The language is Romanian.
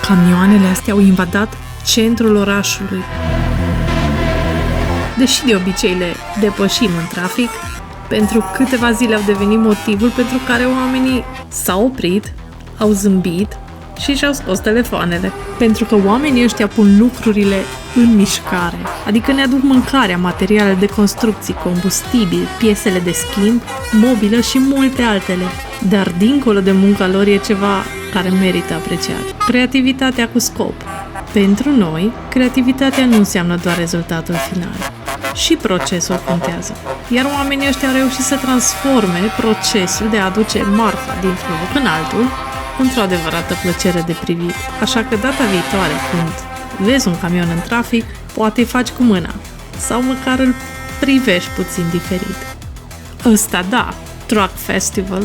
Camioanele astea au invadat centrul orașului. Deși de obicei le depășim în trafic, pentru câteva zile au devenit motivul pentru care oamenii s-au oprit, au zâmbit și și-au scos telefoanele. Pentru că oamenii ăștia pun lucrurile în mișcare, adică ne aduc mâncarea, materiale de construcții, combustibil, piesele de schimb, mobilă și multe altele. Dar dincolo de munca lor e ceva care merită apreciat. Creativitatea cu scop. Pentru noi, creativitatea nu înseamnă doar rezultatul final. Și procesul contează. Iar oamenii ăștia au reușit să transforme procesul de a aduce marfa dintr-un loc în altul într-o adevărată plăcere de privit. Așa că data viitoare, când vezi un camion în trafic, poate îi faci cu mâna sau măcar îl privești puțin diferit. Ăsta da, Truck Festival